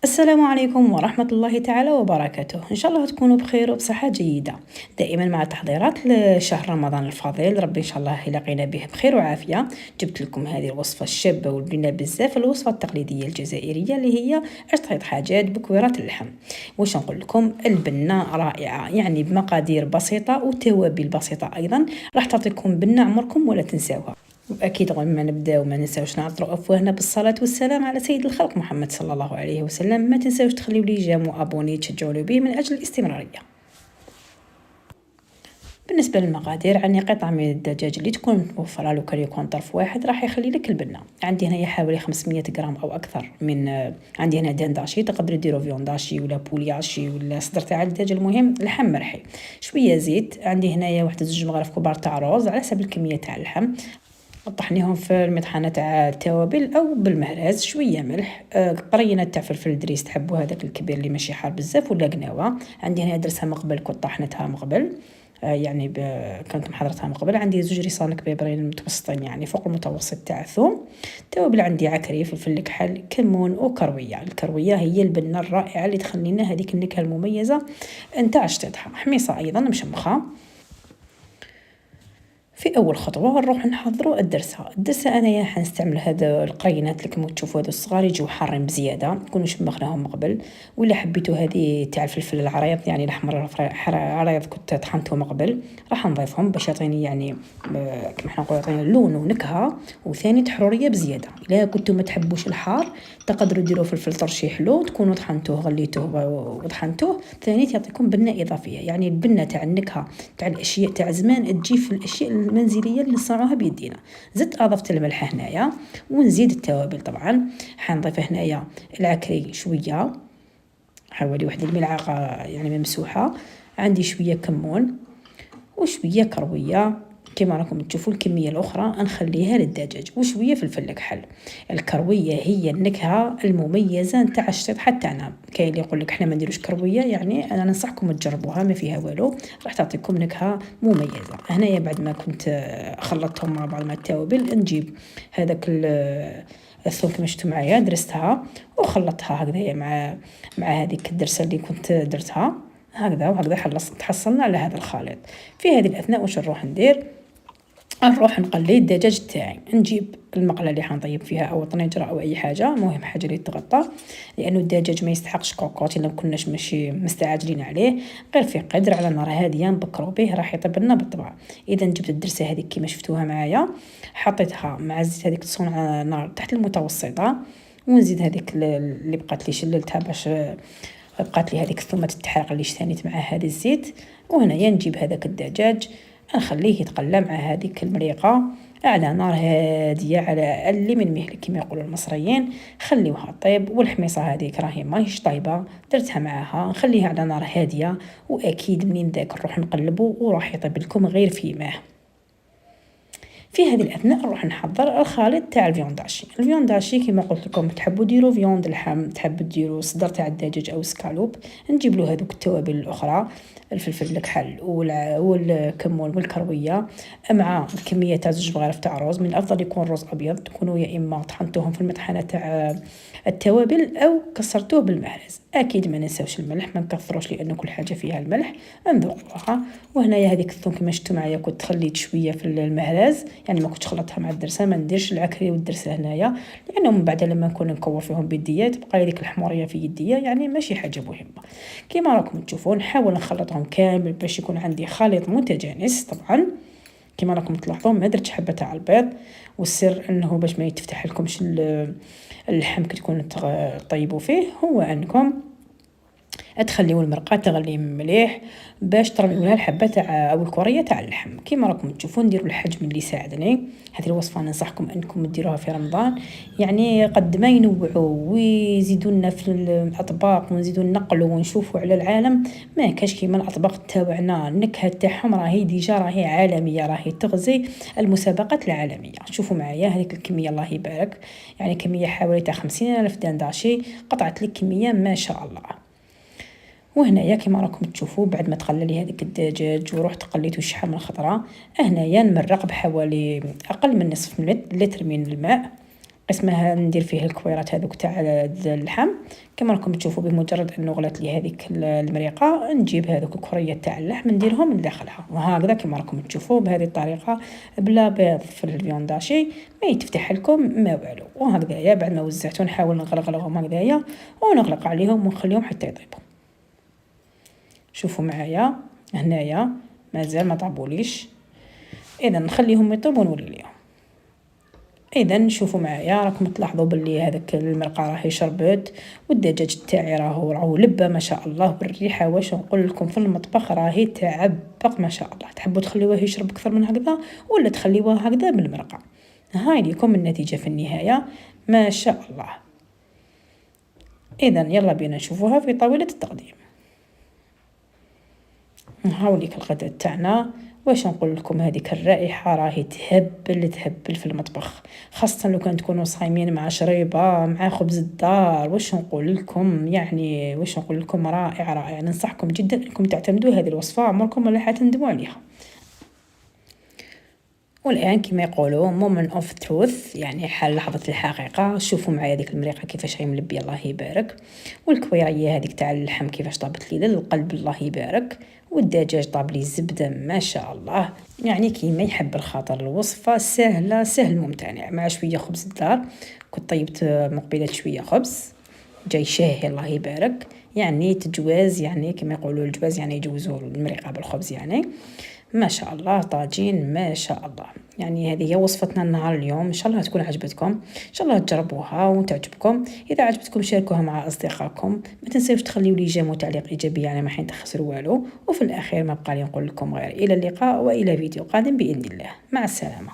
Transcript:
السلام عليكم ورحمة الله تعالى وبركاته. إن شاء الله تكونوا بخير وبصحة جيدة دائما مع تحضيرات لشهر رمضان الفضيل. ربي إن شاء الله يلاقينا به بخير وعافية. جبت لكم هذه الوصفة الشابة والبنة بزاف، الوصفة التقليدية الجزائرية اللي هي اشتريت حاجات بكويرات اللحم. واش نقول لكم، البنة رائعة يعني بمقادير بسيطة وتوابل بسيطة أيضا، راح تعطيكم بنة عمركم ولا تنساوها. واكيد قبل ما نبداو ما ننساوش نعطروا افواهنا بالصلاه والسلام على سيد الخلق محمد صلى الله عليه وسلم. ما تنساوش تخليو لي جيم وابوني تشجعوني به من اجل الاستمراريه. بالنسبه للمقادير، عندي قطعه من الدجاج اللي تكون متوفره، لو كان يكون طرف واحد راح يخلي لك البنه. عندي هنايا حوالي 500 غرام او اكثر من عندي هنا دنداشي، تقدروا ديروا فيونداشي ولا بولياشي ولا صدر تاع الدجاج، المهم لحم مرحي. شويه زيت، عندي هنايا واحد 2 مغارف كبار تاع رز على حسب الكميه تاع اللحم، طحنيهم في المطحنه تاع التوابل او بالمهراز، شويه ملح، قرينه تاع فلفل دريس تحبوا هذاك الكبير اللي ماشي حار بزاف، ولا قناوه. عندي هنا درسها مقبل، كنت طحنتها مقبل، يعني كنت محضرتها مقبل. عندي 2 ريصان كبيبرين متوسطين يعني فوق المتوسط تاع الثوم. توابل عندي عكري، فلفل كحل، كمون وكرويه. الكرويه هي البنه الرائعه اللي تخلي لنا هذيك النكهه المميزه نتاع شطيطها. حميصه ايضا مشمخه. في اول خطوه نروح نحضروا الدرسه انايا حنستعمل هذا القرينات اللي كما تشوفوا هذو الصغار يجوا حارين بزياده، نكونوا شمخناهم من قبل. ولا حبيتوا هذه تاع الفلفل العريض يعني الاحمر عريض كنت طحنته من قبل، راح نضيفهم باش يعطيني يعني كما حنا نقولوا يعطيني لون ونكهه وثاني تحروريه بزياده. الا كنتوا ما تحبوش الحار تقدروا ديروا فلفل طرشي حلو، تكونوا طحنتوه غليتوه وطحنتوه ثاني تعطيكم بنه اضافيه. يعني البنه تاع النكهه تاع الاشياء تاع زمان تجي في الاشياء المنزليه اللي نصنعوها بيدينا. زدت اضفت الملح هنايا ونزيد التوابل. طبعا حنضيف هنايا العكري شويه، حوالي 1 الملعقه يعني ممسوحه. عندي شويه كمون وشويه كرويه كما راكم تشوفوا. الكميه الاخرى نخليها للدجاج، وشويه فلفل كحل. الكرويه هي النكهه المميزه نتاع الشطيط تاعنا. كاين اللي يقول لك احنا ما نديروش كرويه، يعني انا ننصحكم تجربوها ما فيها والو، راح تعطيكم نكهه مميزه. هنايا بعد ما كنت خلطتهم مع بعض مع التوابل، نجيب هذاك الثوم كما شفتوا معايا درستها وخلطتها هكذايا مع هذيك الدرسه اللي كنت درتها هكذا وهكذا. تحصلنا على هذا الخليط. في هذه الاثناء واش نروح ندير، نروح نقلي الدجاج تاعي. نجيب المقله اللي حنطيب فيها او طنجره او اي حاجه، المهم حاجه اللي تغطى، لانه الدجاج ما يستحقش كوكوط الا كناش ماشي مستعجلين عليه. غير في قدر على نار هاديه نبكروا به راح يطيب لنا بالطبع. اذا جبت الدرسه هذيك كما شفتوها معايا، حطيتها مع الزيت هذيك تصون على نار تحت المتوسطه، ونزيد هذيك اللي بقات لي شللتها باش بقات لي هذيك الثومه تتحرق اللي شتانيت مع هذا الزيت. وهنايا نجيب هذاك الدجاج نخليه يتقلى مع هذيك المريقه على نار هاديه، على اقل من مهل كما يقولوا المصريين. خليوها طيب. والحميصه هذيك راهي ماهيش طايبه، درتها معاها، نخليها على نار هاديه، واكيد منين ذاك نروح نقلبوا وراح يطيب لكم غير في ماء. في هذه الاثناء نروح نحضر الخليط تاع الفيونداشي. الفيونداشي كما قلت لكم تحبوا ديروا فيوند لحم، تحبوا ديروا صدر تاع الدجاج او سكالوب. نجيب له هذوك التوابل الاخرى، الفلفل الكحل والكمون والكرويه، مع الكميه تاع 2 مغارف تاع رز. من الافضل يكون رز ابيض، تكونوا يا اما طحنتوهم في المطحنه تاع التوابل او كسرتوه بالمهرز. اكيد ما ننساوش الملح، ما نكثروش لان كل حاجه فيها الملح، نذوقوها. وهنايا هذيك الثوم كما شفتوا معايا كنت خليت شويه في المهراز، يعني ما كنتش خلطتها مع الدرسه. ما نديرش العكري والدرسه هنايا لانه من بعد لما نكون نكور فيهم بيديا تبقى هذيك الحموريه في يديا، يعني ماشي حاجه مهمه. كما راكم تشوفون نحاول نخلطهم كامل باش يكون عندي خليط متجانس. طبعا كما راكم تلاحظون ما درتش حبه تاع البيض، والسر انه باش ما يتفتح لكمش اللحم كي تكون طيبوا فيه هو انكم تخليو المرقه تغلي مليح باش ترميو لها الحبه تاع او الكوريه تاع اللحم. كيما راكم تشوفون نديروا الحجم اللي يساعدني. هذه الوصفه ننصحكم انكم ديروها في رمضان، يعني قد ما ينوعوا ويزيدوا لنا في الاطباق ونزيدوا نقلوا ونشوفوا على العالم. ما كاش كيما الاطباق تاعنا، النكهه تاعهم راهي ديجا راهي عالميه، راهي تغزي المسابقات العالميه. شوفوا معايا هذيك الكميه الله يبارك، يعني كميه حوالي تاع 50,000 دنداشي، قطعت لي كميه ما شاء الله. وهنايا كما راكم تشوفوا بعد ما تغلى لي هذيك الدجاج ورحت قليته شحال من خضره، هنايا نمرق بحوالي اقل من نصف لتر من الماء. قسمها ندير فيه الكويرات هذوك تاع اللحم. كما راكم تشوفوا بمجرد انه غلت لي هذيك المريقه نجيب هذوك الكريات تاع اللحم نديرهم لداخلها، وهكذا كما راكم تشوفوا بهذه الطريقه بلا بيض في الفيونداشي ما يتفتح لكم ما والو. وهكذايا بعد ما وزعته نحاول نغلغلهم هكذايا ونغلق عليهم ونخليهم حتى يطيبوا. شوفوا معايا هنايا مازال ما طابوليش، اذا نخليهم يطيبوا ونولي ليهم. اذا شوفوا معايا راكم تلاحظوا باللي هذاك المرقه راهي شربت، والدجاج تاعي راهو لبه ما شاء الله بالريحه. واش نقول لكم في المطبخ راهي تعبق ما شاء الله. تحبوا تخليوه يشرب اكثر من هكذا ولا تخليوه هكذا بالمرقه؟ هاي ليكم النتيجه في النهايه ما شاء الله. اذا يلا بينا نشوفوها في طاوله التقديم. هاوليك الغداء تاعنا. واش نقول لكم هذيك الرائحه راهي تهبل في المطبخ، خاصه لو كان تكونوا صايمين مع شريبه مع خبز الدار. واش نقول لكم يعني واش نقول لكم رائع. ننصحكم جدا انكم تعتمدوا هذه الوصفه، عمركم ولا حتندموا عليها. والان كما يقولوا مومنت اوف تروث، يعني حال لحظه الحقيقه. شوفوا معايا هذيك المريقه كيفاش هي ملبيه الله يبارك، والكويريه هذيك تاع اللحم كيفاش طابت لي للقلب الله يبارك، والدجاج طاب لي زبده ما شاء الله. يعني كيما يحب الخاطر الوصفه سهله سهل ممتنع مع شويه خبز الدار. كنت طيبت مقبله شويه خبز جاي شاهي الله يبارك، يعني تجواز، يعني كما يقولوا الجواز يعني يجوزوا المريقه بالخبز يعني ما شاء الله. طاجين ما شاء الله. يعني هذه هي وصفتنا النهار اليوم، ان شاء الله تكون عجبتكم، ان شاء الله تجربوها وتعجبكم. اذا عجبتكم شاركوها مع اصدقائكم، ما تنسوش تخليوا لي جيم وتعليق ايجابي، يعني ما حين تخسروا والو. وفي الاخير ما بقى لي نقول لكم غير الى اللقاء والى فيديو قادم باذن الله. مع السلامه.